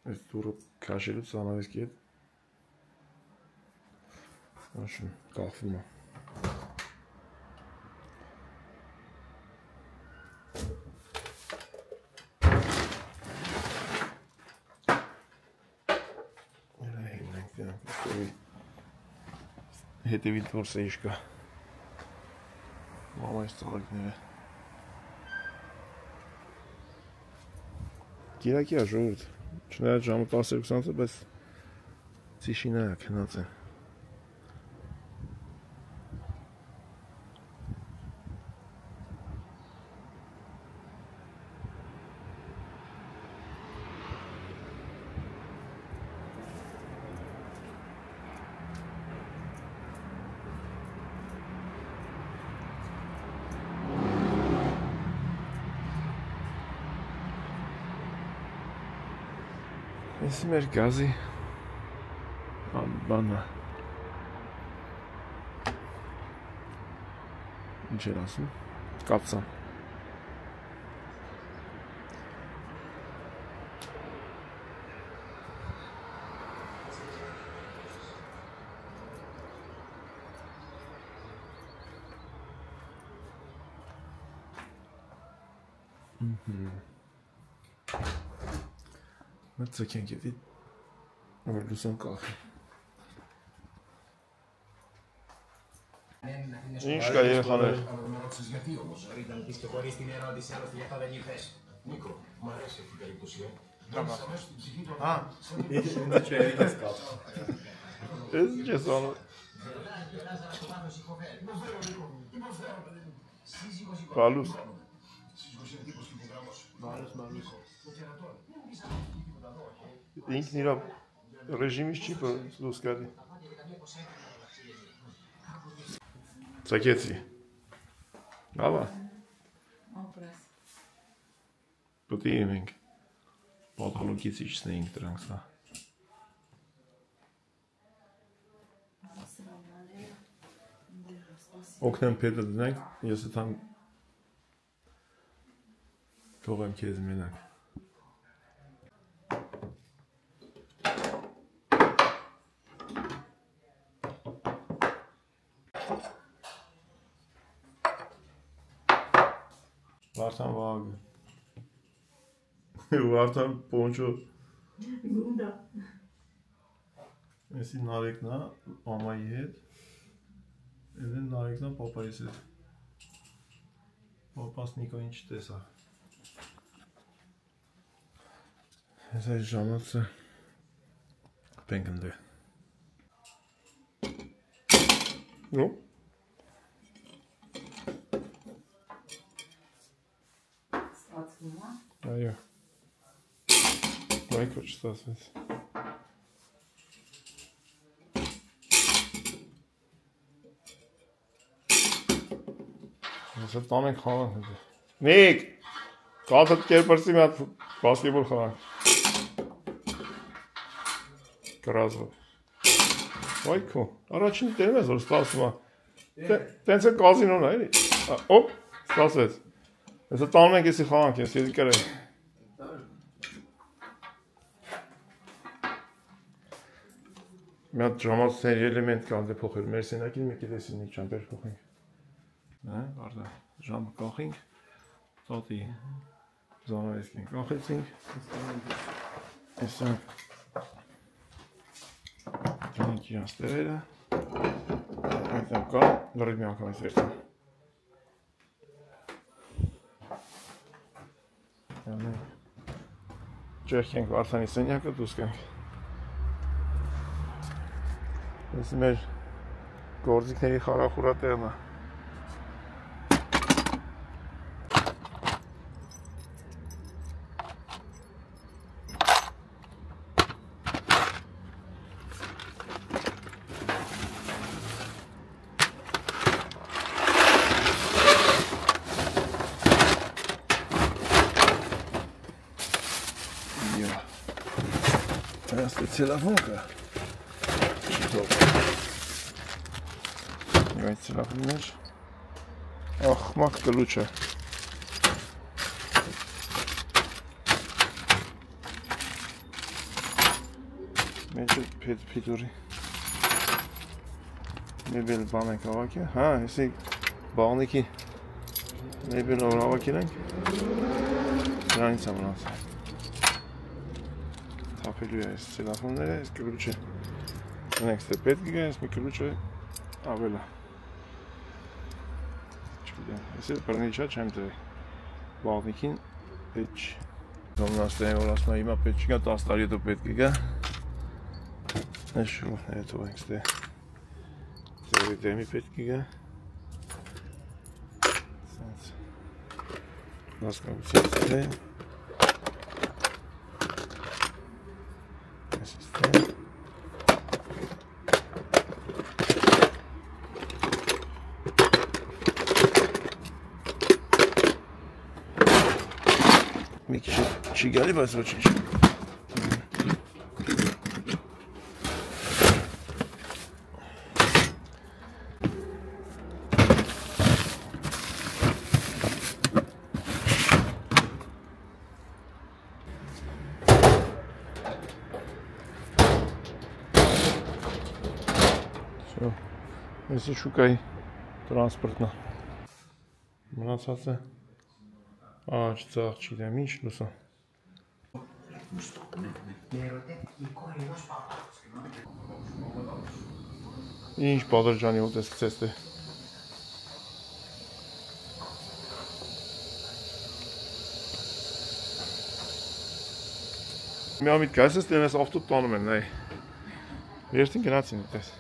Այս դուրը կաշելուց անավեսկի հետ Աշուն, կաղվում է հետևիտ որսը իշ կա մամայս ծաղակները Կիրակի է ժողովուրդ Չնայած ժամը 10:20-ը, բայց ծիշինա է քնած են։ Ես մեր գազի բանը ինչ էր ասում, կապսան Մտցեք եվի, որ լուսան կախի Ինչ կա երեխաներ Ես ինչ ես անում Պալուս Ինքն իրա ռեժիմից չի լուս գալի Ծակեցի Ալա Պտի եմ ենք Պատալուկից իչնեինք դրանք սա Օգնեմ պետը դնենք Ես էտ համ Թողեմ կեզ մենակ Վարդան վաղ։ Վարդան պոնչո։ Գունդա։ Էսի նարեկն է մամայի հետ։ Էդեն նարեկն է պապայիս հետ։ Պապաս Նիկո ինչ տեսա։ Ես այս ժամացը պենք ընդե։ Նո։ Ստացվում է։ Այո։ Ոայ քոչ ստացվեց։ Ես տան ենք խաղանք։ Նիկ, կաթդ կերպրսի մի հատ բասկետբոլ խաղանք։ Կրազով։ Ոայ քո, առաջին տերում ես որ ստացվում է։ Տենց է կազինոն է, էլի։ Օպ, ստացվեց։ Ես տանում ենք եսի խաղանք, ես եդի կրենք։ Մի հատ ժամաց էլեմենտ կա դե փոխել, մեր սենակին մեկ էլեսին մի ճամպեր փոխենք։ Արդա ժամը կախինք, ծոտի զանավեսքին կախեցինք, եսանք ճանիք իրանց տերերը, այդտեղ կա, լրիվ մի անգամ ես վերցան։ Ճեղք ենք Վարդանի սենյակը, դուսկ ենք։ Եսի մեր գործիքների խարախուրա տեղն է։ Ցելոֆոնը։ Այդ ցելոֆոնն է։ Ախմակ կլուչը։ Մեջը փիդուրի։ Մեբել բան ենք ավակի։ Հա, էսի բաղնիկի մեբել որ ավակին ենք։ Դրանից է մնացել։ Թափելու է այս ցելոֆոնները, այս կլուչը։ Ունենք ստե պետք է, այս մի կլուչը ավելա։ Չգիտեմ, ես էլ բռնիչա չեմ դրել։ Բաղնիկին պետք չի։ Դոմնաստեն որ ասում է հիմա պետք չկա 10 տարի հետո պետք է գա։ Այս շուրները թողենք ստե։ Ձերի դեմի պետք է գա։ Սենց։ Հասկացություն ստե։ Մի քիչ չի գալի, բայց ոչինչ։ Ես շուկայի տրանսպորտն է։ Մնացածը Աչ, ծաղ, չգիտեմ ինչ, լուսա։ Ինչ պատրջանի ուտես կծես դե։ Մի ամիտ կայս ես տենես ավտոտ տանում են, նայ։ Երդին գնացին ուտես։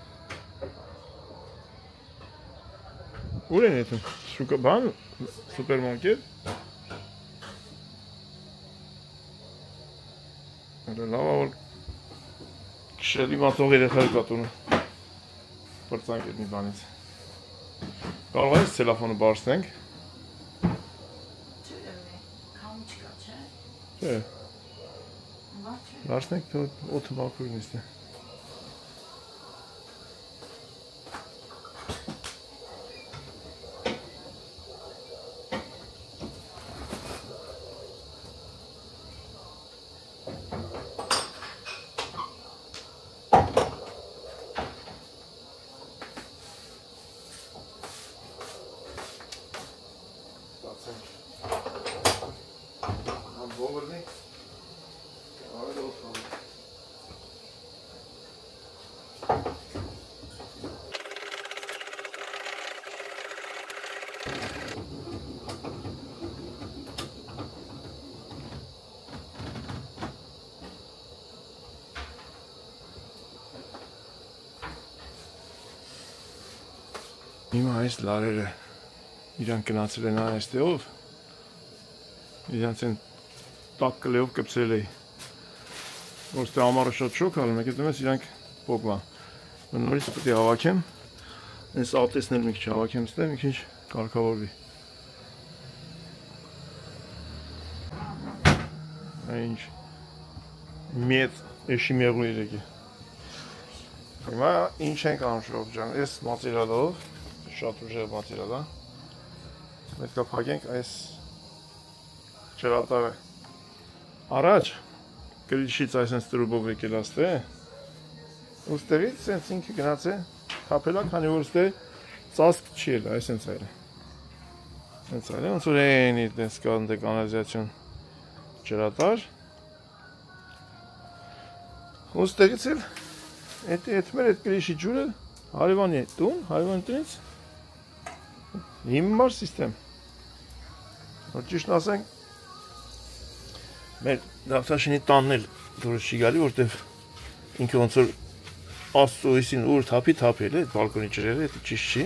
Ուր են եթում, շուկա բան, սուպերմարկետ։ Լավա որ քշելի մատող երեխար կա տունը պրծանք էդ մի բանից կարող ես ցելոֆոնը բարսնենք չէ բարսնենք թե օդը մաքուր նիստը That's it. Հիմա այս լարերը իրանք գնացել են այստեղով։ Իրանք են տակ կլեով կպցրել էի։ Որստե ամառը շատ շոք ալում եք, դեմես իրանք պոկվան։ Նորից պետք է հավաքեմ։ Այս ատեսն էլ մի քիչ հավաքեմ ստե, մի քիչ կարգավորվի։ Ինչ մեծ էշի մեղու երեքի։ Հիմա ինչ ենք անում շոք ջան, այս մատերիալով, շատ ուժեղ մատերիալ է։ Պետք է փակենք այս ջրատարը։ Առաջ գրիշից այսպես տրուբով եկել աստե։ Ոստերից սենց ինքը գնաց է, թափելա, քանի որ ստե ծածկ չի էլ, այսպես այլ է։ Սենց այլ է, ոնց որ են դες կան դե կանալիզացիոն ջրատար։ Ոստերից էլ այդ մեր այդ գրիշի ջուրը հարևանի տուն, հարևանի տնից հիմար սիստեմ։ Որ ճիշտ ասենք մեր դավթաշինի տանն էլ դուրս չի գալի, որտեվ ինքը ոնց որ աստծույսին ուր թափի թափել է, այդ բալկոնի ջրերը, դա ճիշտ չի։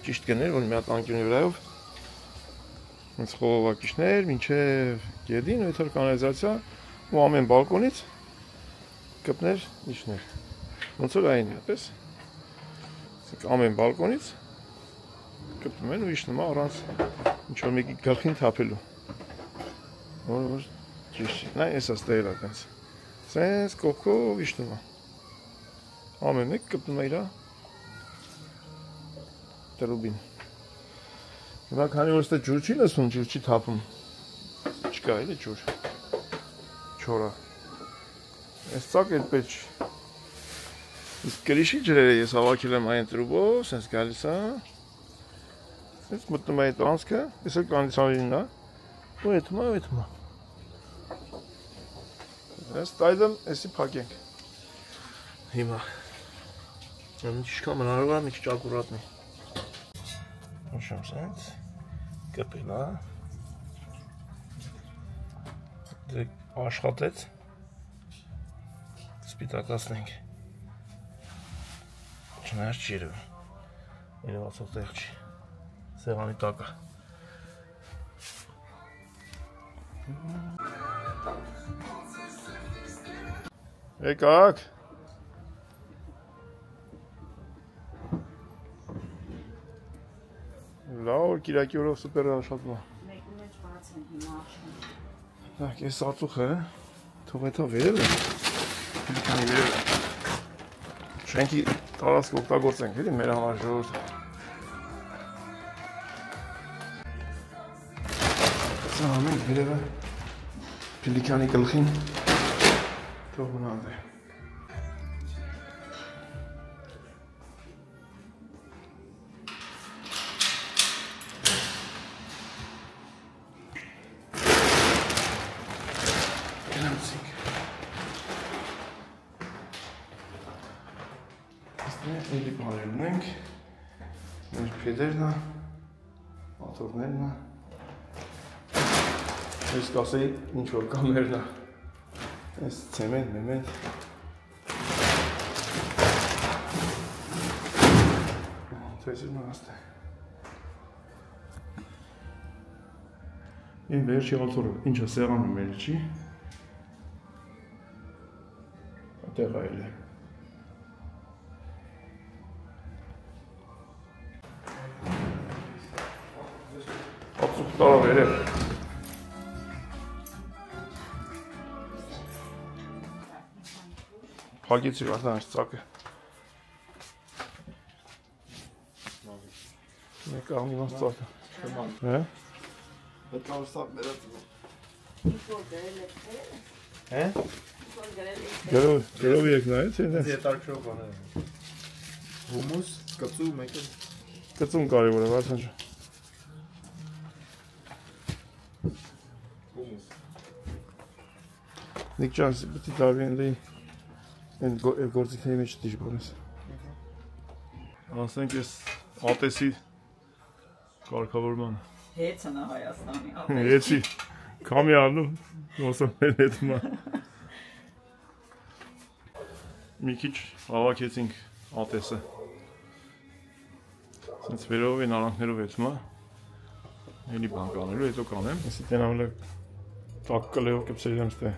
Ճիշտ կներ, որ մի հատ անկյունի վրայով ոնց խողովակիչներ, մինչև գեդին, այդտեղ կանալիզացիա ու ամեն բալկոնից կպներ իջներ։ Ոնց որ այն է, պես։ Ամեն բալկոնից կպնում են ու իջնում առանց ինչ որ մեկի գլխին թափելու։ Որ ճիշտ, նա էսա ստել է տենց։ Սենց կողքով իջնում է։ Ամեն մեկ կպնում է իրա տրուբին։ Հիմա քանի որ ստե ջուր չի լսում, ջուր չի թափում։ Չկա էլի ջուր։ Չորա։ Այս ծակ էլ պետք չի։ Իսկ գրիշի ջրերը ես հավաքել եմ այն տրուբով, սենց գալիս է։ Սենց մտնում է այդ անցքը, ես էլ կանդիցիոներին է։ Ու եթում է։ Այս տայդեմ էսի փակենք։ Հիմա ինչքան հնարավոր է մի քիչ ակուրատնի։ Ուշեմ սենց կպել է։ Դրեք աշխատեց։ Սպիտակացնենք։ Չնայած չի երևում։ Երևացող տեղ չի։ Սեղանի տակը։ Եկակ։ Լավ, կիրակի օրով սուպեր աշխատում է։ Մեկի մեջ բաց են հիմա աշուն։ Так, այս ածուխը թող էթա վերել է։ Քանի վերել է։ Շենքի տարածք օգտագործենք, էլի մեր համար ժողովուրդ։ Սա ամեն վերևը Պելիկանի գլխին թող մնալ է։ Էլի բաներ ունենք, մեր փեդերն է, մատորներն է, ես կասեի ինչ որ կամերն է, ես ծեմենտ, մեմենտ, ծեսիր մաղաստ է։ Իմ վերջի ալթորը, ինչը սեղանը մեր չի, ատեղ այլ է։ Տարավ երև։ Պագեցի վարդան այս ծակը։ Մեկ աղմ իմաց ծակը։ Հե? Պետք է ստակ մերած։ Հե? Գրով եք նայեց են։ Դետարկշով բաներ։ Հումուս, կծու մեկը։ Կծում կարևոր է, վարդան ջան։ Նիկ ջան, պետք է դարվի են գործիքների մեջ դիժբոր ես։ Ասենք ես ատեսի կարգավորման։ Հեցն է Հայաստանի Հեցի, կամի ալնում, ոսում են հետմա։ Մի քիչ հավաքեցինք ատեսը։ Սենց վերով են արանքներով եծում է։ Էլի բան կանելու, հետո կանեմ։ Այսի տեն ավելի տակ կլեով կպսել եմ ստե։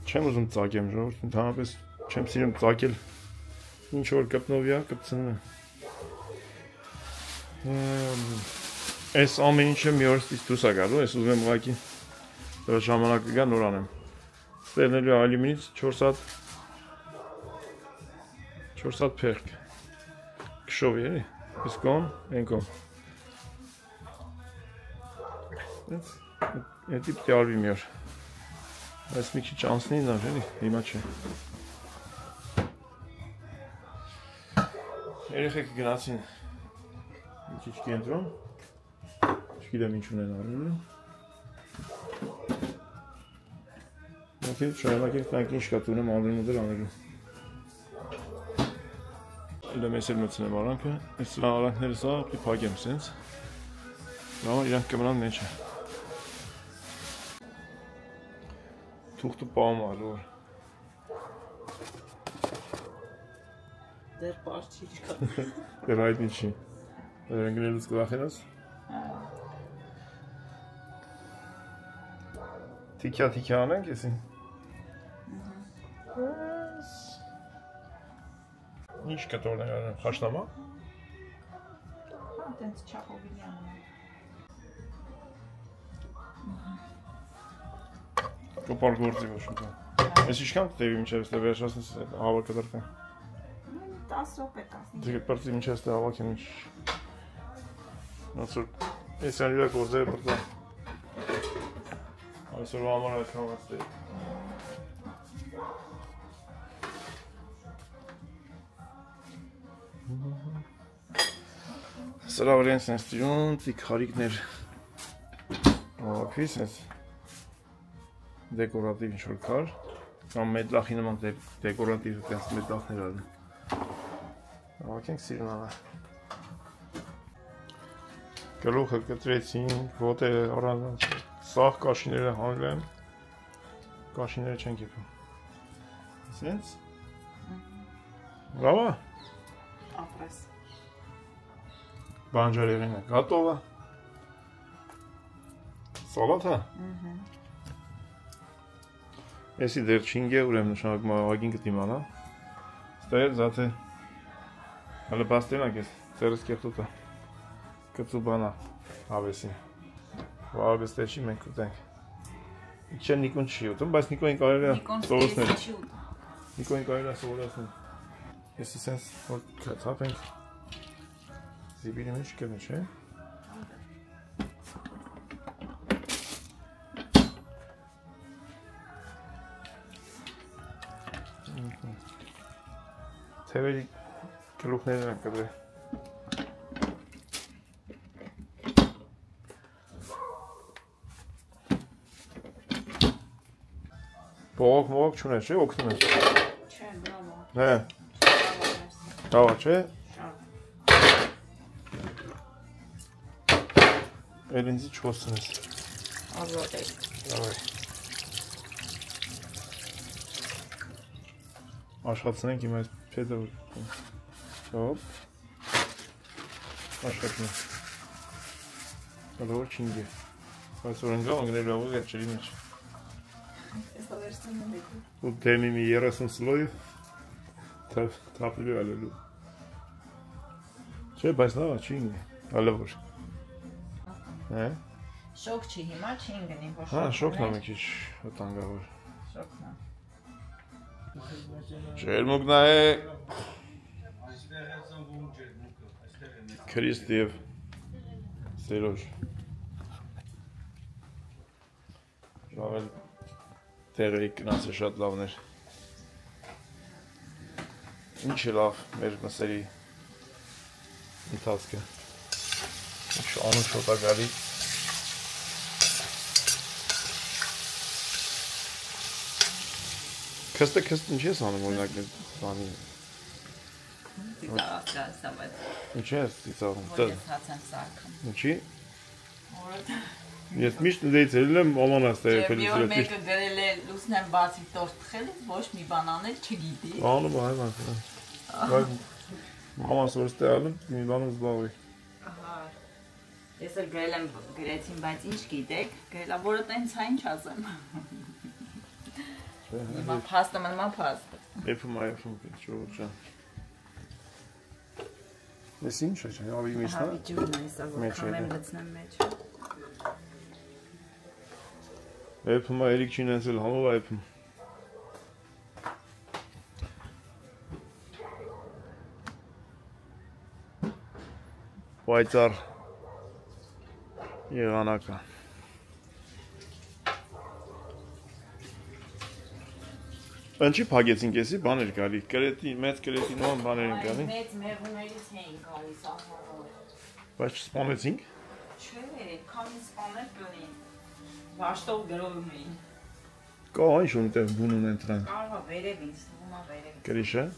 Չեմ ուզում ծակեմ ժողովուրդ, ընդհանրապես չեմ սիրում ծակել։ Ինչ որ կպնով յա կպցնում եմ։ Այս ամեն ինչը մի օրից դուրս է գալու, ես ուզում եմ ուղղակի դրա ժամանակը գա նոր անեմ։ Ստեղնելու ալյումինից 4 հատ փեղկ։ Քշով էլի։ Իսկ կողմ, այն կողմ։ Էդի պիտի արվի մի օր։ Այս մի քիչ անցնի նա էլի, հիմա չէ։ Երեխեքը գնացին մի քիչ կենտրոն։ Չգիտեմ ինչ ունեն արելու։ Ոնց շարունակենք տանք ինչ կա տունը անդրին ուդեր անելու։ Իլը մեզ էլ մտցնեմ արանքը, այս արանքները սա պիտի փակեմ սենց։ Լավ իրանք կմնան մեջը։ Թուղթը պահում ալոր։ Դեր պարտ չի չկա։ Դեր հայտնի չի։ Դեր ընգնելուց կվախենաս։ Թիքյա անենք եսին։ Ինչ կտորներ արեմ, խաշնամա։ Հա, տենց չախովինի անում։ Կոպար գործի ոչ ուտա։ Ես իշքան կտևի մինչև ստե վերջասնս հավակը դրտեմ։ 10 րոպե 15։ Դե պրծի մինչև ստե հավակեմ ինչ։ Ոնց որ ես անիրա գործերը պրծա։ Այսօր համար այդքան ստե։ Սրա վրենց են ստիրուն, տիկ հարիկներ հավաքվիս ես դեկորատիվ ինչ-որ կար կամ մեդլախի նման դեկորատիվ տենց մեդլախներ արին հավաքենք սիրուն անա գլուխը կտրեցինք, ոտերը առանց սաղ կաշիները հանել եմ կաշիները չեն կեպում սենց լավա ապրես Բանջարեղենը գատովը Սալաթա Էսի դեր չինգե ուրեմ նշանակում աղագին կտիմանա Ստայր զատ է հալը բաստենակ ես ծերս կեղտուտը կծու բանա հավեսին վաղագստե չի մենք ուտենք Իչեն Նիկոն չի ուտում, բայց Նիկոյին կարել է սովորացնել Նիկոյին կարել է սովորացնել Էսի սենց որ կթապենք Զիբիրի մեջ կերնի, չէ? Թևերի գլուխներն են կդրել Բողոք չունես, չէ? Օգնում ես Չէ, բրավո Հե Բրավո, չէ? Էլ ինձի չխոսցնես Ազատ է Աշխատցնենք իմ այս փետը Հոպ Աշխատնում Հալոր չինգ է Այս որ ընգավ անգնել աղուղ այդ ջրի մեջ Ու դեմի մի 30 սլոյվ Թապլու ալելու Չէ, բայց նավա չինգ է Ալավոր Շոկ չի հիմա չի ընգնի Հա, շոկն է մի քիչ վտանգավոր Շոկն է Ջերմուկն է Քրիստի և Սերոժ Շավել տեղերի կնացը շատ լավն էր Ինչ է լավ մեր մսերի ընթացքը Անու շոտագալի Քստը ինչ ես անում օրինակ բանի Ծիծաղացրած եմ այդ Ինչ ես ծիծաղում Որ ես հաց եմ սարքում Ինչի Ես միշտ դեից էլ եմ ամանաս տեղ Մի օր մեկը գրել է լուսնեմ բացի տորտ խելից ոչ մի բան անել չգիտի Անում հայման Մաման սորս տեղ ալում մի բանում զբաղվի Ես էլ գրել եմ գրեցին, բայց ինչ գիտեք, գրելա որը տենց հա ինչ ասեմ։ Հիմա փաստը մնա փաստ։ Եփում ճոճ։ Ես ինչ է, ավի միսնա։ Հավի ջուրն է, սա որ քամեմ լցնեմ մեջ։ Եփում Էրիկ չինենցել համով եփում։ Պայծառ եղանակը։ Ինչի փագեցին կեսի բաներ գալի, կրետի, մեծ կրետի նման բաներ են գալի։ Մեծ մեղուներից էին գալիս ահավոր։ Բայց չսպանեցինք։ Չէ, քանի սպանել կրին։ Վաշտով գրովում էին։ Կա ինչ ունտեղ բուն ունեն դրանք։ Կարող է վերևին, սվում է վերևին։ Գրիշը։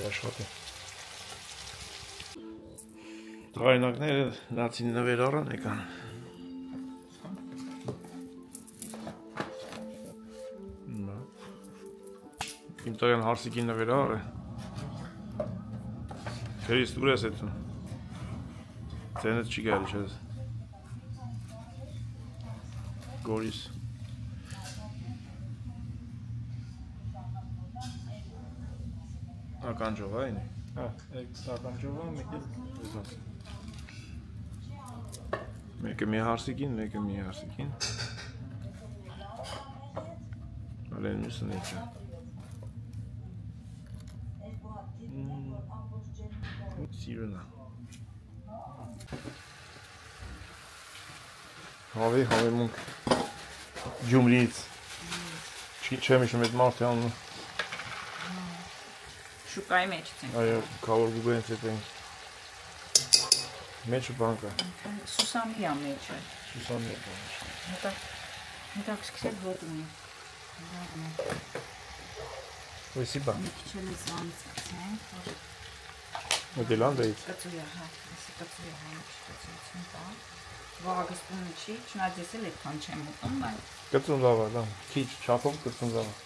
Աշխատի։ Տղայնակները լացին նվեր առան եկան։ Իմ տղան հարսիկին նվեր առ է։ Քերիս դուր ես էտուն։ Ձենդ չի գալի չես։ Գորիս։ Ականջով այն է։ Հա, ականջով մեկ էլ։ Մեկը մի հարսիկին, մեկը մի հարսիկին։ Ալեն մյուսն էջա։ Սիրունա։ Հավի մունք ջումլից։ Չեմ իշում էտ մարդ է անում։ Շուկայի մեջ ցենք։ Այո, կավոր գուգենց էտ ենք։ Մեջը բանկա։ Սուսամիա մեջը։ Սուսամիա։ Հետա սկսել ոտ ունի։ Ոյսի բան։ Քիչ էլ զանց ցենք։ Մոդելանդայից։ Կծույա, հա, էսի կծույա կծույցին տա։ Վաղագստունը չի, չնայած ես էլ այդքան չեմ ուտում, բայց կծուն լավ է, քիչ չափով կծուն լավ է։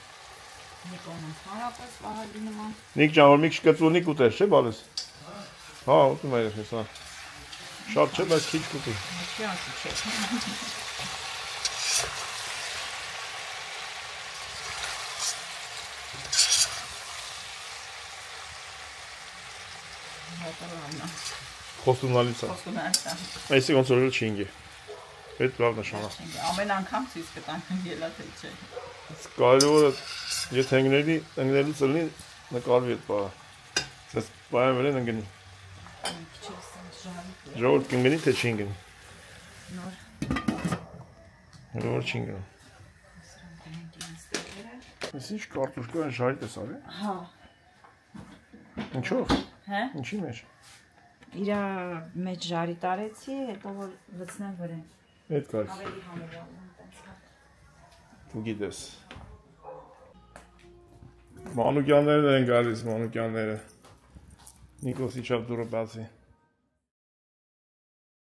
Նիկոն հարապես վաղագի նման։ Նիկ ջան, որ մի քիչ կծունիկ ուտես, չէ՞ բալես։ Հա, ուտում ես հեսա։ Շատ չէ, բայց քիչ կուտի։ Չի ասի չէ։ Խոստումնալից է։ Այսի ոնց որ չինգի։ Այդ լավ նշան է։ Ամեն անգամ ցույց կտանք ելա թե չէ։ Կարևորը եթե ընկնելուց լինի նկարվի այդ բառը։ Սես բայը վրան ընկնի։ Ժողովուրդ կընկնի թե չի ընկնի։ Նոր չինգը։ Այս ինչ կարտոշկա են ժարիտ ես արի։ Հա։ Ինչով։ Հա։ Ինչի մեջ։ Իրա մեջ ժարի տարեցի, հետո որ լցնեմ վրան։ Այդ կար։ Ավելի համերյալ տենց։ Դու գիտես։ Մանուկյաններն են գալիս, Նիկոսի չափ դուրը բացի։